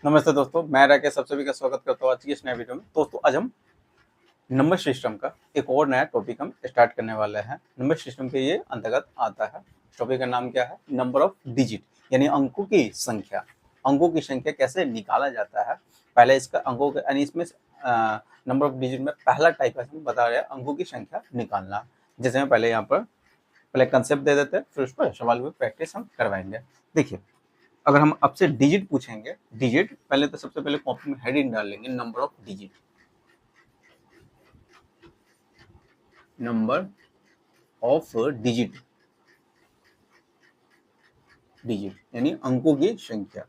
नमस्ते दोस्तों, मैं राकेश सब सभी का स्वागत करता हूँ आज की इस नए वीडियो में। दोस्तों आज हम नंबर सिस्टम का एक और नया टॉपिक हम स्टार्ट करने वाले हैं। नंबर सिस्टम के ये अंतर्गत आता है। इस टॉपिक का नाम क्या है? नंबर ऑफ डिजिट, यानी अंकों की संख्या। अंकों की संख्या कैसे निकाला जाता है। पहले इसका अंकों के यानी इसमें नंबर ऑफ डिजिट में पहला टाइप है, बता रहे हैं अंकों की संख्या निकालना। जैसे मैं पहले यहाँ पर पहले कंसेप्ट दे देते हैं, फिर उस पर सवाल में प्रैक्टिस हम करवाएंगे। देखिए, अगर हम आपसे डिजिट पूछेंगे, डिजिट पहले तो सबसे पहले कॉपी में हेडिंग डाल लेंगे, number of digit, number of digit, digit यानी अंकों की संख्या,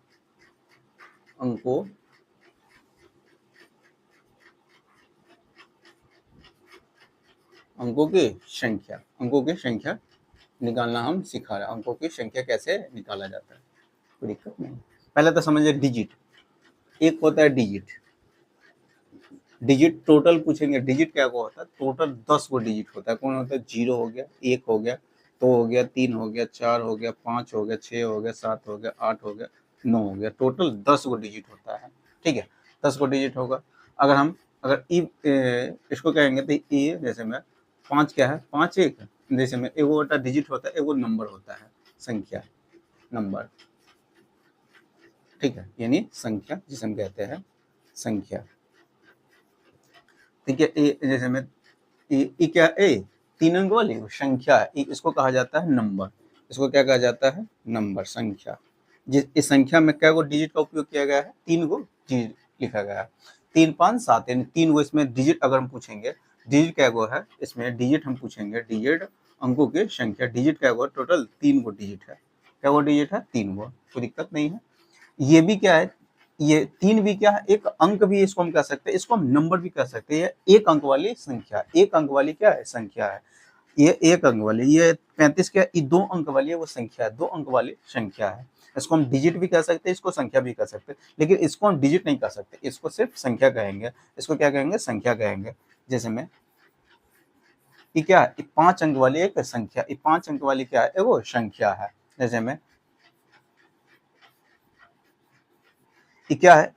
अंकों अंकों की संख्या, अंकों की संख्या निकालना हम सिखा रहे हैं। अंकों की संख्या कैसे निकाला जाता है, कोई दिक्कत नहीं। पहले तो समझिए डिजिट, एक होता है डिजिट, डिजिट टोटल पूछेंगे, डिजिट क्या को होता है? टोटल 10 को डिजिट होता है। कौन होता है? 0 हो गया, 1 हो गया, 2 हो गया, 3 हो गया, 4 हो गया, 5 हो गया, 6 हो गया, 7 हो गया, 8 हो गया, 9 हो गया। टोटल 10 को डिजिट होता है। ठीक है, 10 को डिजिट होगा। अगर हम इसको कहेंगे तो ये जैसे में 5 क्या है? 5 एक, जैसे में एगो होता डिजिट होता है, एगो नंबर होता है, संख्या, नंबर। ठीक है, यानी संख्या जिसे हम कहते हैं संख्या। ठीक है, जैसे में ये क्या है? 3 अंक वाली संख्या है, इसको कहा जाता है नंबर। इसको क्या कहा जाता है? नंबर, संख्या। इस संख्या में क्या को डिजिट का उपयोग किया गया है? 3 को डिजिट लिखा गया है। 3 5 7 यानी 3 को इसमें डिजिट अगर हम पूछेंगे, डिजिट क्या को है इसमें? डिजिट हम पूछेंगे, डिजिट अंकों की संख्या, डिजिट क्या को? टोटल 3 को डिजिट है। क्या वो डिजिट है? 3 को, कोई दिक्कत नहीं है। ये भी क्या है? ये 3 भी क्या है? एक अंक भी इसको हम कह सकते हैं, इसको हम नंबर भी कह सकते हैं। एक अंक वाली संख्या, एक अंक वाली क्या है? संख्या है। ये एक अंक वाली, ये 35 क्या? ये 2 अंक वाली है, वो संख्या है, 2 अंक वाली संख्या है। इसको हम डिजिट भी कह सकते हैं, इसको संख्या भी कह सकते हैं, लेकिन इसको हम डिजिट नहीं कह सकते, इसको सिर्फ संख्या कहेंगे। इसको क्या कहेंगे? संख्या कहेंगे। जैसे में ये क्या है? 5 अंक वाली एक संख्या, ये 5 अंक वाली क्या है? वो संख्या है। जैसे में ये क्या है?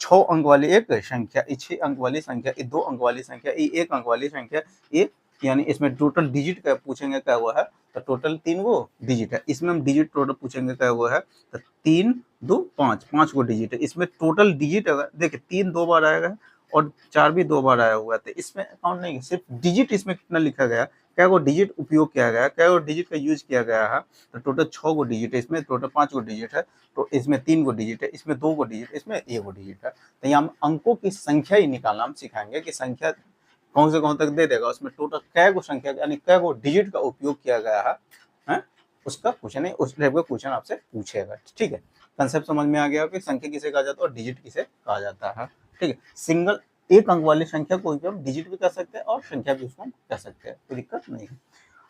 6 अंक वाली एक संख्या, 6 अंक वाली संख्या, 2 अंक वाली संख्या, 1 अंक वाली संख्या, ये यानी इसमें टोटल डिजिट का पूछेंगे क्या हुआ है, तो टोटल 3 वो डिजिट है। इसमें हम डिजिट टोटल पूछेंगे क्या हुआ है, तो 3 2 5, 5 को डिजिट है। इसमें टोटल डिजिट अगर देखिए 3 2 बार आएगा और 4 भी 2 बार आया हुआ है, तो इसमें काउंट नहीं, सिर्फ डिजिट इसमें कितना लिखा गया, क्या वो डिजिट उपयोग किया गया, क्या वो डिजिट का यूज किया गया है, तो टोटल 6 को डिजिट है। इसमें टोटल 5 को डिजिट है, तो इसमें 3 को डिजिट है, इसमें 2 को डिजिट, इसमें 1 को डिजिट है। तो यहाँ हम अंकों की संख्या ही निकालना हम सिखाएंगे कि संख्या कौन से कौन तक दे देगा, उसमें टोटल कै को संख्या यानी कै को डिजिट का उपयोग किया गया है, उसका क्वेश्चन है, उस टाइप का क्वेश्चन आपसे पूछेगा। ठीक है, कंसेप्ट समझ में आ गया कि संख्या किसे कहा जाता है और डिजिट किसे कहा जाता है। ठीक है, सिंगल एक अंक वाली संख्या को हम डिजिट भी कह सकते हैं और संख्या भी उसको हम कह सकते हैं, कोई दिक्कत नहीं है।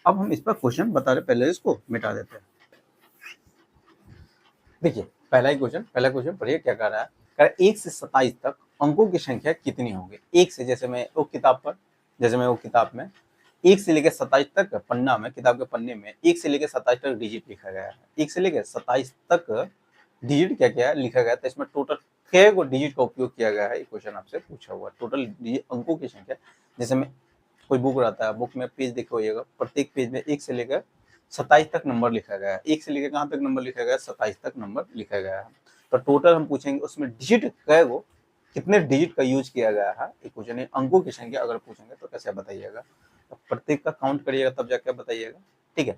अब हम इस पर क्वेश्चन बता रहे, पहले इसको मिटा देते हैं। देखिए पहला क्वेश्चन पढ़िए क्या कह रहा है। कह रहा है 1 से 27 तक अंकों की संख्या कितनी होगी? 1 से, जैसे मैं वो किताब पर, जैसे मैं वो किताब में 1 से लेकर 27 तक पन्ना में, किताब के पन्ने में 1 से लेकर 27 तक डिजिट लिखा गया है। 1 से लेकर 27 तक डिजिट क्या क्या लिखा गया था, इसमें टोटल कै को डिजिट का उपयोग किया गया है, ये क्वेश्चन आपसे पूछा हुआ है। टोटल अंकों की संख्या, जैसे में कोई बुक रहता है, बुक में पेज देखो होइएगा, प्रत्येक पेज में 1 से लेकर 27 तक नंबर लिखा गया है। 1 से लेकर कहाँ तक नंबर लिखा गया है? 27 तक नंबर लिखा गया है। तो टोटल हम पूछेंगे उसमें डिजिट कै को, कितने डिजिट का यूज किया गया है, एक क्वेश्चन है। अंकों की संख्या अगर पूछेंगे तो कैसे बताइएगा, तो प्रत्येक का काउंट करिएगा तब जाके बताइएगा। ठीक है,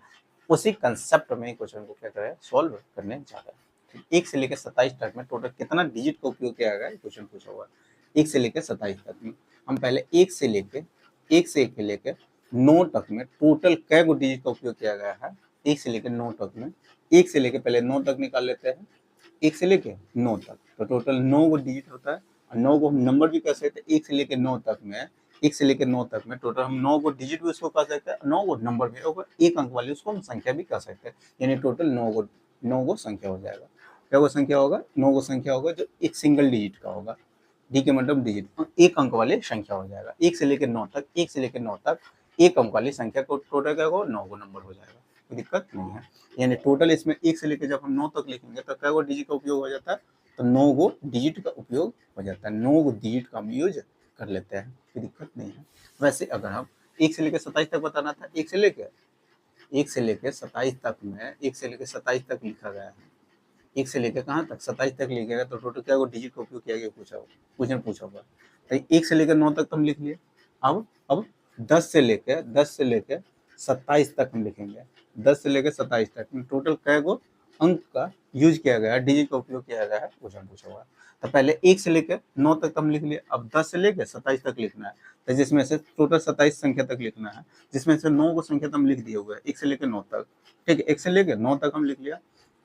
उसी कंसेप्ट में क्वेश्चन को क्या करें, सॉल्व करने जा रहे हैं। 1 से लेकर 27 तक में टोटल कितना डिजिट का उपयोग किया गया है, क्वेश्चन पूछा हुआ है। 1 से लेकर 27 तक में हम पहले 1 से लेकर 9 तक में टोटल कै को डिजिट का उपयोग किया गया है। 1 से लेकर 9 तक में, 1 से लेकर पहले 9 तक निकाल लेते हैं, 1 से लेकर 9 तक, तो टोटल 9 को डिजिट होता है। और 9 को हम नंबर भी कह सकते हैं। 1 से लेकर 9 तक में, 1 से लेकर 9 तक में टोटल हम 9 को डिजिट भी उसको कह सकते हैं, 9 को नंबर भी, और 1 अंक वाली उसको हम संख्या भी कह सकते हैं। यानी टोटल 9 को संख्या हो जाएगा। क्या वो संख्या होगा? 9 को संख्या होगा जो एक सिंगल डिजिट का होगा। डी के मतलब डिजिट, 1 अंक वाली संख्या हो जाएगा। 1 से लेकर 9 तक, 1 से लेकर 9 तक 1 अंक वाली संख्या को टोटल क्या होगा? 9 को नंबर हो जाएगा, कोई दिक्कत नहीं है। यानी टोटल इसमें 1 से लेकर जब हम 9 तक लिखेंगे तो क्या वो डिजिट का उपयोग हो जाता है? तो 9 गो डिजिट का उपयोग हो जाता है, 9 गो डिजिट का हम यूज कर लेते हैं, कोई दिक्कत नहीं है। वैसे अगर हम 1 से लेकर 27 तक बताना था, 1 से लेकर 27 तक में 1 से लेकर 27 तक लिखा गया है, 1 से लेकर कहाँ तक 27 तक लिखा गया, तो टोटल क्या वो डिजिट का उपयोग किया गया पूछा होगा। तो 1 से लेकर 9 तक तो हम लिख लिए। अब 10 से लेकर 27 तक हम लिखेंगे, 10 से लेकर 27 तक में टोटल क्या गो अंक का यूज किया गया है, डिजिट का उपयोग किया गया है, क्वेश्चन पूछा हुआ। तो पहले 1 से लेकर 9 तक हम लिख लिए, अब 10 से लेकर 27 तक लिखना है, तो जिसमें से टोटल 27 संख्या तक लिखना है, जिसमें से 9 को संख्या तो हम लिख दिए हुए हैं 1 से लेकर 9 तक। ठीक है, 1 से लेकर 9 तक हम लिख लिया।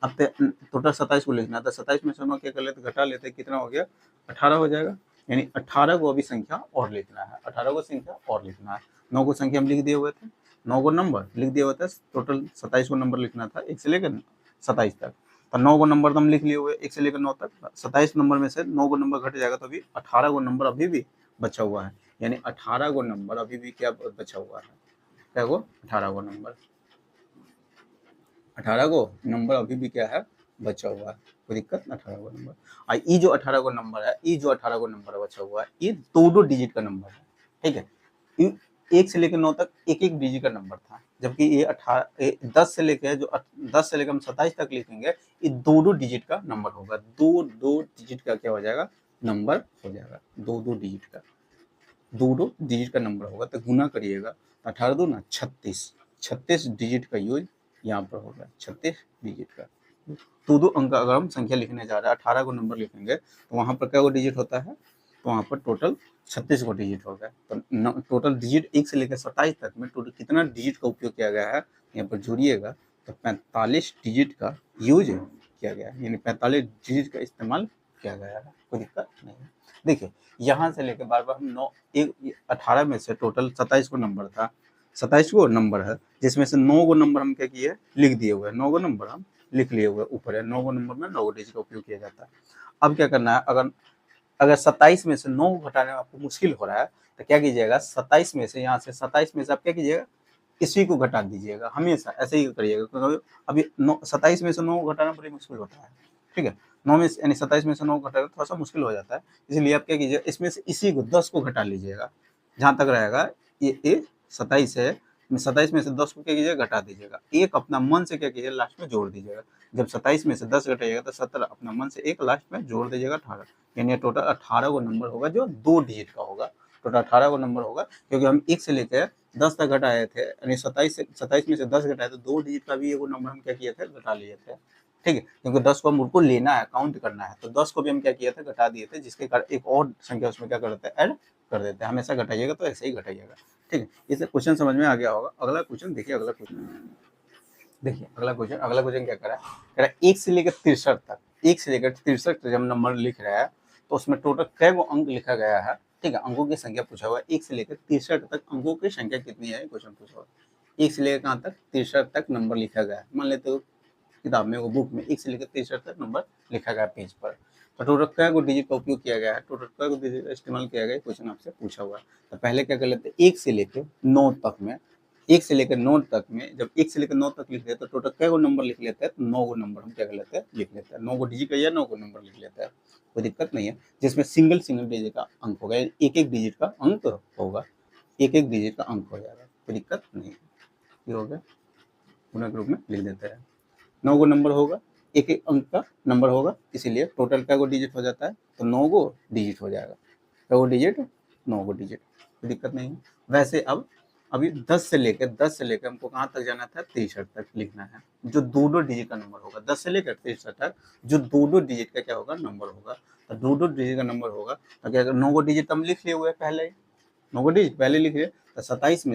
अब टोटल 27 को लिखना है, तो 27 में से हम क्या कर लेते, घटा लेते, कितना हो गया 18 हो जाएगा, यानी 18 को अभी संख्या और लिखना है, 18 को संख्या और लिखना है। 9 को संख्या हम लिख दिए हुए थे, 9 को नंबर लिख दिए हुए थे, टोटल 27 को नंबर लिखना था 1 से लेकर 27 तक। तो 9 को नंबर तो हम लिख लिए हुए 1 से लेकर 9 तक, 27 नंबर में से 9 को नंबर घट जाएगा, तो अभी 18 को नंबर अभी भी बचा हुआ है, यानी 18 को नंबर अभी भी क्या बचा हुआ है, क्या वो 18 को नंबर, 18 को नंबर अभी भी क्या है बचा हुआ है, कोई दिक्कत ना। 18 को नंबर, ये जो 18 को नंबर है, ये जो 18 को नंबर बचा हुआ है, ये दो डिजिट का नंबर है। ठीक है, 1 से लेकर 9 तक एक एक डिजिट का नंबर था, जबकि ये 10 से लेकर हम 27 तक लिखेंगे, ये दो डिजिट का नंबर होगा, दो डिजिट का क्या हो जाएगा नंबर हो जाएगा, दो डिजिट का नंबर होगा। तो गुना करिएगा, 18 दो ना 36 डिजिट का यूज यहाँ पर होगा, 36 डिजिट का। दो अंक अगर हम संख्या लिखने जा रहे हैं, 18 को नंबर लिखेंगे तो वहाँ पर क्या वो डिजिट होता है, तो वहाँ पर टोटल 36 को डिजिट होगा। तो टोटल डिजिट 1 से लेकर 27 तक में टोटल कितना डिजिट का उपयोग किया गया है, यहाँ पर जोड़िएगा, तो 45 डिजिट का यूज किया गया है, यानी 45 डिजिट का इस्तेमाल किया गया है, कोई दिक्कत नहीं है। देखिए यहाँ से लेकर बार बार हम 18 में से टोटल 27 को नंबर था, 27 को नंबर है, जिसमें से 9 को नंबर हम क्या किए लिख दिए हुए, 9 को नंबर हम लिख लिए हुए ऊपर है, 9 को नंबर में 9 डिजिट का उपयोग किया जाता है। अब क्या करना है, अगर 27 में से 9 को घटाने में आपको मुश्किल हो रहा है, तो क्या कीजिएगा 27 में से, यहाँ से 27 में से आप क्या कीजिएगा इसी को घटा दीजिएगा, हमेशा ऐसे ही करिएगा, क्योंकि अभी 27 में से 9 को घटाना बड़ी मुश्किल होता है। ठीक है, 9 में यानी 27 में से 9 को घटाना थोड़ा सा मुश्किल हो जाता है, इसलिए आप क्या कीजिएगा इसमें से इसी को 10 को घटा लीजिएगा, जहाँ तक रहेगा ये 27 है, 27 में से 10 को क्या कीजिएगा घटा दीजिएगा, एक अपना मन से क्या कीजिएगा लास्ट में जोड़ दीजिएगा। जब 27 में से 10 घटाइएगा तो 17, अपना मन से एक लास्ट में जोड़ दीजिएगा 18, यानी टोटल 18 को नंबर होगा जो 2 डिजिट का होगा, टोटल 18 को नंबर होगा, क्योंकि हम 1 से लेकर 10 तक घटाए थे, यानी 27 में से 10 घटाए तो 2 डिजिट का भी एगो नंबर हम क्या किए थे घटा लिए थे। ठीक है, क्योंकि 10 को हम उनको लेना है, काउंट करना है, तो 10 को भी हम क्या किए थे घटा दिए थे, जिसके कारण एक और संख्या उसमें क्या कर देते हैं ऐड कर देते हैं, हमेशा घटाइएगा तो ऐसे ही घटाइएगा। ठीक है, इससे क्वेश्चन समझ में आ गया होगा। अगला क्वेश्चन देखिए, अगला क्वेश्चन क्या करा है, 1 से लेकर 63 तक, 1 से लेकर 63 तक जब नंबर लिख रहा है तो उसमें टोटल कै गो अंक लिखा गया है। ठीक है, अंकों की संख्या पूछा हुआ है, 1 से लेकर 63 तक अंकों की संख्या कितनी है क्वेश्चन पूछा हुआ है। 1 से लेकर कहाँ तक 63 तक नंबर लिखा गया है, मान लेते हो किताब में वो बुक में 1 से लेकर 63 तक नंबर लिखा गया पेज पर, तो टोटल क्या को डिजिट का उपयोग किया गया है, टोटल क्या को डिजिट का इस्तेमाल किया गया है, क्वेश्चन आपसे पूछा हुआ है। तो पहले क्या कर लेते हैं 1 से लेकर 9 तक में, 1 से लेकर 9 तक में, जब 1 से लेकर 9 तक लिख लेते हैं तो टोटल क्या को नंबर लिख लेते हैं, तो 9 को नंबर हम क्या कर लेते हैं लिख लेते हैं, 9 को डिजिट का या 9 को नंबर लिख लेते हैं, कोई दिक्कत नहीं है। जिसमें सिंगल डिजिट का अंक होगा, एक एक डिजिट का अंक होगा, एक एक डिजिट का अंक हो जाएगा, कोई दिक्कत नहीं है। ये हो गया, पूर्ण रूप में लिख देते हैं, 9 को नंबर होगा, एक एक अंक का नंबर होगा, इसीलिए टोटल क्या को डिजिट हो जाता है, तो 9 को डिजिट हो जाएगा, क्या को डिजिट 9 को डिजिट, कोई दिक्कत नहीं है। वैसे अब अभी 10 से लेकर हमको कहाँ तक जाना था 63 तक लिखना है, जो दो डिजिट का नंबर होगा, 10 से लेकर 63 तक जो दो डिजिट का क्या होगा नंबर होगा, तो दो डिजिट का नंबर होगा, तो क्या 9 को डिजिट हम लिख लिए हुए पहले, 9 को डिजिट पहले लिख लिए, तो 27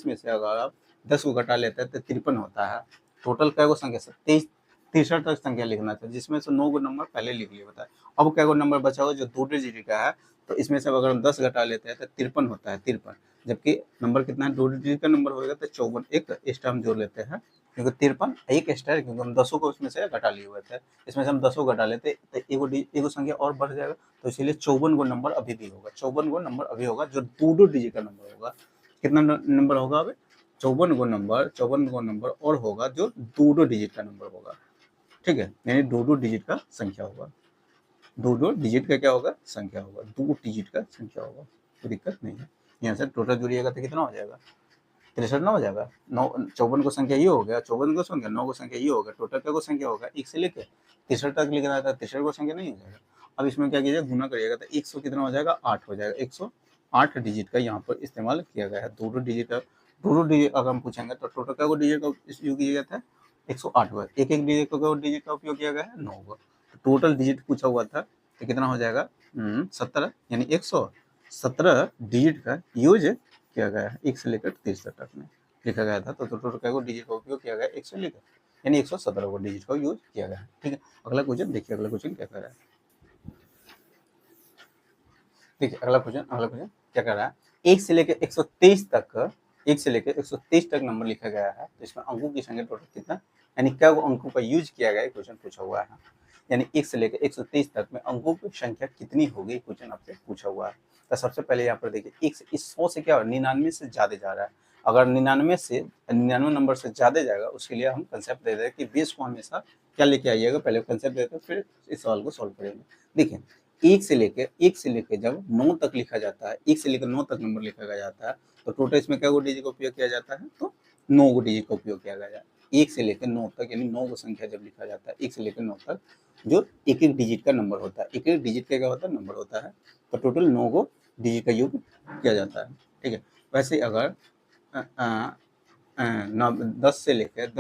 में से अगर आप 10 को घटा लेते हैं तो 53 होता है, टोटल क्या को संख्या 63 तक संख्या लिखना था, जिसमें से 9 को नंबर पहले लिख लिया होता है। अब क्या को नंबर बचा हुआ जो दो डिजिट का है, तो इसमें से अगर हम 10 घटा लेते हैं तो 53 होता है, 53, जबकि नंबर कितना है 2 डिजिट का नंबर होगा तो 54, एक एक्स्ट्रा हम जोड़ लेते हैं, क्योंकि 53 एक एक्स्ट्रा है, क्योंकि हम 10 को उसमें से घटा लिए हुए थे, इसमें से हम 10 को घटा लेते तो एगो संख्या और बढ़ जाएगा, तो इसीलिए 54 को नंबर अभी भी होगा, 54 को नंबर अभी होगा जो दो डिजिट का नंबर होगा। कितना नंबर होगा अब 54 को नंबर और होगा जो दो डिजिट का नंबर होगा। ठीक है, यानी दो डिजिट का संख्या होगा। दो डिजिट का क्या होगा, संख्या होगा, 2 डिजिट का संख्या होगा, कोई दिक्कत नहीं है। यहाँ से टोटल जोड़िएगा तो कितना हो जाएगा, 63 ना हो जाएगा। 9 54 को संख्या ये हो गया, 54 को संख्या, 9 को संख्या ये होगा, टोटल क्या को संख्या होगा 1 से लेकर 63 तक लिखना था, 63 को संख्या नहीं हो जाएगा। अब इसमें क्या कीजिएगा, गुना करिएगा तो 100 कितना हो जाएगा, 8 हो जाएगा। 108 डिजिट का यहाँ पर इस्तेमाल किया गया है। दो डिजिट का, दो डिजिट अगर हम पूछेंगे तो टोटल क्या को डिजिट का उपयोग किया गया था, 108 हुआ। एक एक डिजिट का डिजिट का उपयोग किया गया है, 9 हुआ। टोटल डिजिट पूछा हुआ था तो कितना हो जाएगा, 17, यानी 117 डिजिट का यूज किया गया है 1 से लेकर 63 तक में लिखा गया था। तो टोटल क्या डिजिट का उपयोग किया गया 1 से लेकर, यानी 117 को डिजिट का यूज किया गया है। ठीक है, अगला क्वेश्चन देखिए, अगला क्वेश्चन क्या कर रहा है, देखिए अगला क्वेश्चन क्या कर रहा है, 1 से लेकर 123 तक, 1 से लेकर 123 तक नंबर लिखा गया है। तो इसमें अंकों की संख्या टोटल कितना, यानी क्या वो अंकों का यूज किया गया है, क्वेश्चन पूछा हुआ है। यानी 1 से लेकर 123 तक में अंकों की संख्या कितनी होगी, क्वेश्चन आपसे पूछा हुआ है। तो सबसे पहले यहाँ पर देखिए, एक से इस 100 से क्या 99 से ज्यादा जा रहा है। अगर 99 नंबर से ज्यादा जाएगा, उसके लिए हम कंसेप्ट दे रहे हैं कि बेस को हमेशा क्या लेके आइएगा, पहले कंसेप्ट देते हैं फिर इस सवाल को सॉल्व करेंगे। देखिए 1 से लेके जब 9 तक लिखा जाता है, 1 से लेकर 9 तक नंबर लिखा गया जाता है, तो टोटल इसमें क्या डिजिट का उपयोग किया जाता है, तो 9 डिजिट का उपयोग किया गया है। 1 से लेकर 9 तक, यानी 9 को संख्या जब लिखा जाता है 1 से लेकर 9 तक, जो एक एक डिजिट का नंबर होता है, एक एक डिजिट का क्या होता है, नंबर होता है। तो टोटल 9 को डिजिट का योग किया जाता है। ठीक है, वैसे अगर 10 से लेकर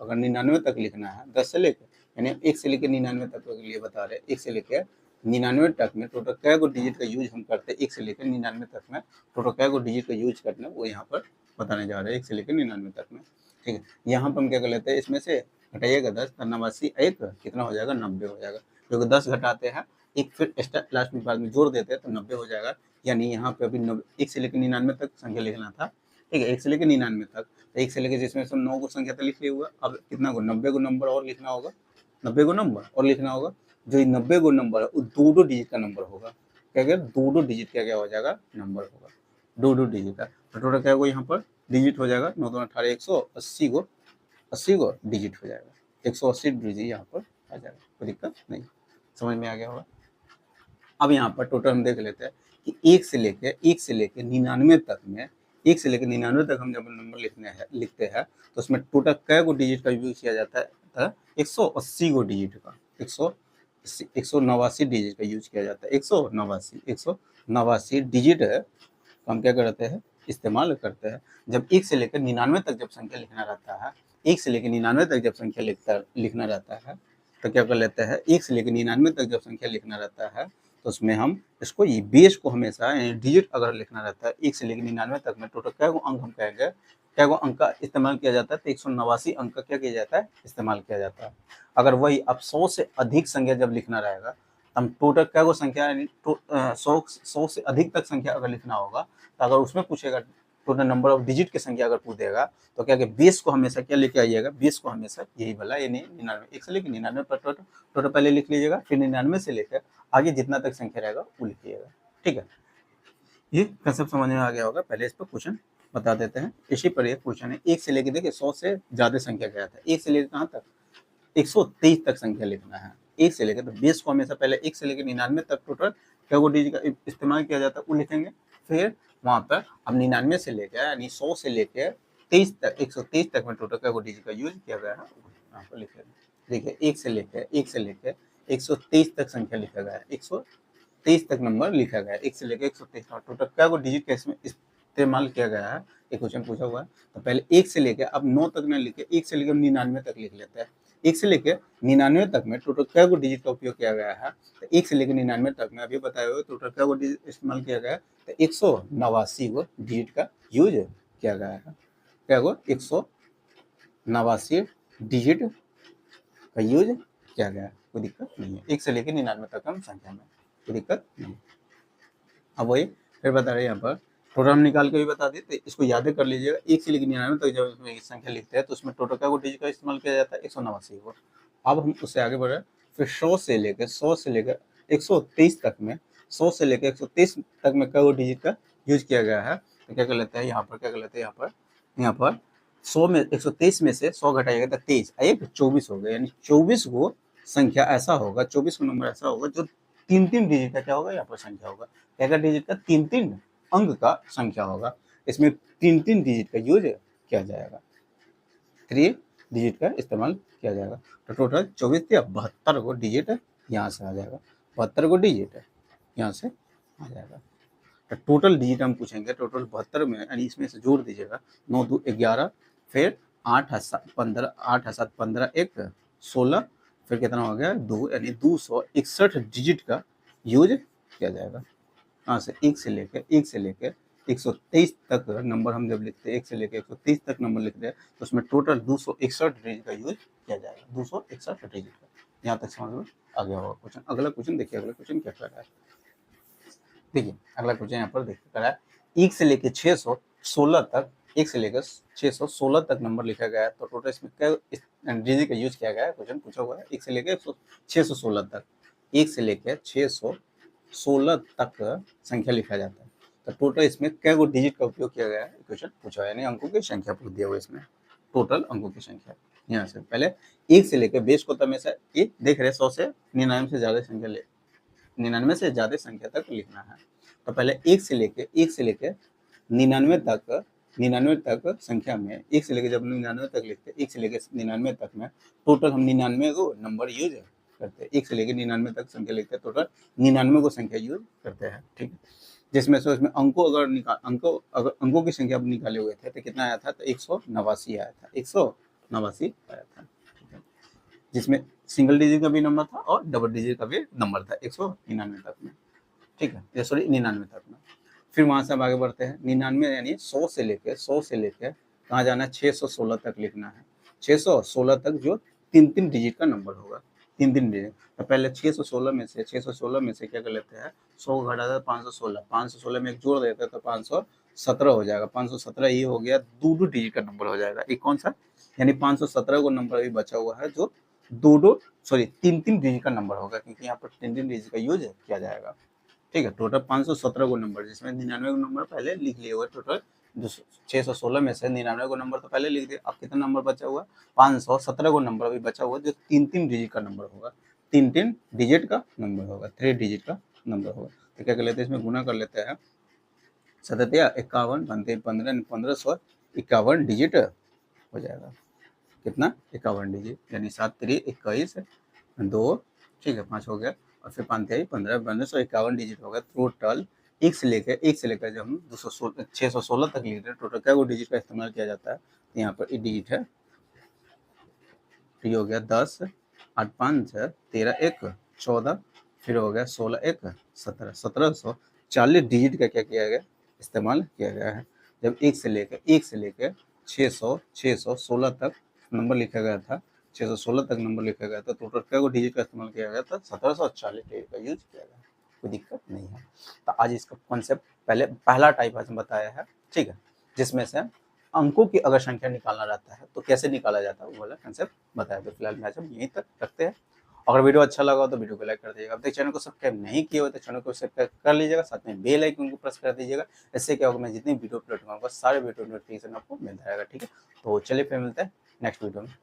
अगर 99 तक लिखना है, 10 से लेकर, यानी 1 से लेकर 99 तक के लिए बता रहे हैं, 1 से लेकर 99 तक में टोटल क्या को डिजिट का यूज हम करते हैं, 1 से लेकर 99 तक में टोटल क्या को डिजिट का यूज करना है वो यहाँ पर बताने जा रहे हैं, 1 से लेकर 99 तक में। ठीक है, यहाँ पर हम क्या कर लेते हैं, इसमें से घटाइएगा 10, 89 एक कितना हो जाएगा, 90 हो जाएगा, क्योंकि 10 घटाते हैं एक, फिर एक्स्ट्रा लास्ट में बाद में जोड़ देते हैं तो 90 हो जाएगा। यानी यहाँ पे अभी 1 से लेकर 99 तक संख्या लिखना था। ठीक है, 1 से लेकर 99 तक, तो 1 से लेकर जिसमें से 9 को संख्या तो लिख लिया हुआ, अब कितना को 90 को नंबर और लिखना होगा, 90 को नंबर और लिखना होगा। जो 90 को नंबर है वो दो डिजिट का नंबर होगा, क्या क्या दो डिजिट का क्या हो जाएगा, नंबर होगा, दो डिजिट का। तो टोटल क्या होगा यहाँ पर डिजिट हो जाएगा, 9 2 18, 180 को डिजिट हो जाएगा, 180 डिजिट यहाँ पर आ जाएगा, कोई दिक्कत नहीं, समझ में आ गया होगा। अब यहाँ पर टोटल हम देख लेते हैं कि 1 से लेके 99 तक में, 1 से लेकर 99 तक हम जब नंबर लिखते हैं तो उसमें टोटल कै को डिजिट का यूज किया जाता है, 180 को डिजिट का, 189 डिजिट का यूज किया जाता है, 189 डिजिट है, तो हम क्या करते हैं, इस्तेमाल करते हैं। जब 1 से लेकर 99 तक जब संख्या लिखना रहता है, 1 से लेकर 99 तक जब संख्या लिखना रहता है, तो क्या कर लेते हैं, 1 से लेकर 99 तक जब संख्या लिखना रहता है तो उसमें हम इसको ये बेस को हमेशा डिजिट अगर लिखना रहता है 1 से लेकर 99 तक में टोटल क्या अंक हम कहेंगे, क्या अंक का इस्तेमाल किया जाता है, तो 189 अंक का क्या किया जाता है, इस्तेमाल किया जाता है। अगर वही अब 100 से अधिक संख्या जब लिखना रहेगा, हम टोटल क्या संख्या, यानी 100 से अधिक तक संख्या अगर लिखना होगा, तो अगर उसमें पूछेगा टोटल नंबर ऑफ डिजिट की संख्या अगर पूछ देगा, तो क्या बेस को हमेशा क्या लेके आइएगा, बेस को हमेशा यही वाला, यानी 99, 1 से लेकर 99 पर टोटल पहले लिख लीजिएगा, फिर 99 से लेकर आगे जितना तक संख्या रहेगा वो लिखिएगा। ठीक है, ये कंसेप्ट समझ में आ गया होगा। पहले इस पर क्वेश्चन बता देते हैं। इसी पर एक क्वेश्चन है, 1 से लेकर देखिए 100 से ज्यादा संख्या क्या था, 1 से लेकर कहाँ तक, 123 तक संख्या लिखना है, 1 से लेकर, तो बेस को हमेशा पहले 1 से लेकर 99 तक टोटल क्या वो डिजिट का इस्तेमाल किया जाता है वो लिखेंगे, फिर वहां पर अब 99 से लेकर, यानी 100 से लेकर 23 तक, 123 तक में टोटल क्या वो डिजिट का यूज किया गया है यहाँ पर लिखेंगे। देखिए 1 से लेकर 123 तक संख्या लिखा गया है, 123 तक नंबर लिखा गया है, 1 से लेकर 123 टोटल क्या वो डिजिट का इसमें इस्तेमाल किया गया है, एक क्वेश्चन पूछा हुआ है। तो पहले 1 से लेकर, अब 9 तक न लिखे, 1 से लेकर 99 तक लिख लेते हैं। 1 से लेकर 99 तक में टोटल क्या को डिजिट का उपयोग किया गया है, तो 1 से लेकर 99 तक में अभी बताए हुए टोटल क्या को डिजिट इस्तेमाल किया गया है, तो 189 को डिजिट का यूज किया गया है, क्या को 189 डिजिट का यूज किया गया है, कोई दिक्कत नहीं है। 1 से लेकर 99 तक हम संख्या में, कोई दिक्कत नहीं। अब वही फिर बता रहे हैं यहाँ पर टोटल हम निकाल के भी बता देते, इसको याद कर लीजिएगा। 1 से लेकर 99 तक जब इसमें संख्या लिखते हैं तो उसमें टोटल क्या को डिजिट का इस्तेमाल किया जाता है, 189 को। अब हम उससे आगे बढ़ रहे हैं, फिर 100 से लेकर 123 तक में, 100 से लेकर 123 तक में क्या वो डिजिट का यूज किया गया है, तो क्या कर लेते हैं यहाँ पर, क्या कर लेते हैं यहाँ पर 100 में 123 में से 100 घटाइएगा तो 23 एक 24 हो गया, यानी 24 को संख्या ऐसा होगा, 24वां नंबर ऐसा होगा जो 3-3 डिजिट का क्या होगा, यहाँ पर संख्या होगा, क्या डिजिट का, 3-3 अंक का संख्या होगा। इसमें 3-3 डिजिट का यूज किया जाएगा, 3 डिजिट का इस्तेमाल किया जाएगा। तो टोटल 24 या 72 को डिजिट यहाँ से आ जाएगा, 72 को डिजिट यहाँ से आ जाएगा। तो टोटल डिजिट हम पूछेंगे, टोटल 72 में, यानी इसमें से जोड़ दीजिएगा, 9 2 11, फिर 8 7 15, 8 7 15 1 16, फिर कितना हो गया 2, यानी 261 डिजिट का यूज किया जाएगा। कहाँ से, 1 से लेकर 123 तक नंबर हम जब लिखते हैं, 1 से लेकर 123 तक नंबर लिखते हैं, तो उसमें टोटल 261 डिजिट का यूज किया जाएगा, 261 डिजिट का। यहाँ तक समझ में आ गया होगा क्वेश्चन। अगला क्वेश्चन देखिए, अगला क्वेश्चन क्या कर रहा है, देखिए अगला क्वेश्चन यहाँ पर देखिए करा है, 1 से लेकर 616 तक, 1 से लेकर 616 तक नंबर लिखा गया है। तो टोटल इसमें क्या डिजिट का यूज किया गया है, क्वेश्चन पूछा हुआ है 1 से लेकर 616 तक, 1 से लेकर 616 तक संख्या लिखा जाता है। तो टोटल इसमें क्या को डिजिट का उपयोग किया गया है, क्वेश्चन पूछा है, यानी अंकों की संख्या पूछ दिया हुआ इसमें, टोटल अंकों की संख्या। यहाँ से पहले 1 से लेकर बेस को हमेशा एक देख रहे 100 से 99 से ज्यादा संख्या 99 से ज्यादा संख्या तक लिखना है। तो पहले 1 से लेके 99 तक संख्या में, 1 से लेके जब 99 तक लिखते हैं, 1 से लेके 99 तक में टोटल हम 99 को नंबर यूज करते हैं, 1 से लेके 99 तक संख्या लिखते हैं, टोटल 99 को संख्या यूज करते हैं, ठीक है। जिसमें से उसमें अंकों की संख्या निकाले हुए थे तो कितना आया था, तो 189 आया था, 189 आया था, ठीक है। जिसमें सिंगल डिजिट का भी नंबर था और डबल डिजिट का भी नंबर था 199 तक में, ठीक है, सॉरी 99 तक में। फिर वहां से हम आगे बढ़ते हैं, 99 यानी 100 से लेके कहाँ जाना है, 616 तक लिखना है, 616 तक जो 3-3 डिजिट का नंबर होगा, 3-3 डिजिट। तो पहले 616 में से क्या कर लेते हैं, 100 घटा था 516, 516 में एक जोड़ देते हैं तो 517 हो जाएगा, 517 ये हो गया 2 डिजिट का नंबर हो जाएगा, एक कौन सा, यानी 517 को नंबर अभी बचा हुआ है जो 3-3 डिजिट का नंबर होगा, क्योंकि यहाँ पर 3-3 डिजिट का यूज किया जाएगा, ठीक है। टोटल 517 को नंबर, जिसमें 99 को नंबर पहले लिख लिए हुए, टोटल 616 में से 99 को नंबर तो पहले लिख दिए, अब कितना नंबर बचा हुआ, 517 को नंबर अभी बचा हुआ जो 3-3 डिजिट का नंबर होगा, 3-3 डिजिट का नंबर होगा, 3 डिजिट का नंबर होगा। तो क्या कर लेते हैं, इसमें गुना कर लेते हैं, 7 51 बनते 15, 1551 डिजिट हो जाएगा, कितना, 51 डिजिट, यानी 7 3 21 2, ठीक है, 5 हो गया, और फिर 5 3 15, 1551 डिजिट होगा टोटल। 1 से लेकर जब हम 616 तक लिख रहे हैं, टोटल क्या वो डिजिट का इस्तेमाल किया जाता है, तो यहाँ पर ये डिजिट है, ये हो गया 10, 8 5 13 1 14, फिर हो गया 16 1 17, 1740 डिजिट का क्या किया गया, इस्तेमाल किया गया है। जब 1 से लेकर 616 तक नंबर लिखा गया था, 616 तक नंबर लिखा गया था, टोटल क्या को डिजिट का इस्तेमाल किया गया था, 1740 डिजिट का यूज किया गया, कोई दिक्कत नहीं है। तो आज इसका कॉन्सेप्ट पहला टाइप आज बताया है, ठीक है, जिसमें से अंकों की अगर संख्या निकालना रहता है तो कैसे निकाला जाता है वो वाला कंसेप्ट बताया। तो फिलहाल मैच हम यहीं तक रखते हैं। अगर वीडियो अच्छा लगा हो तो वीडियो को लाइक कर दीजिएगा। अब तक चैनल को सब्सक्राइब नहीं किए हो तो चैनल को सब्सक्राइब कर लीजिएगा, साथ में बेल आइकन को प्रेस कर दीजिएगा। इससे क्या होगा, मैं जितनी वीडियो अपलोड करूँगा सारे वीडियो नोटिफिकेशन आपको मिलता रहेगा, ठीक है। तो चलिए फिर मिलते हैं नेक्स्ट वीडियो में।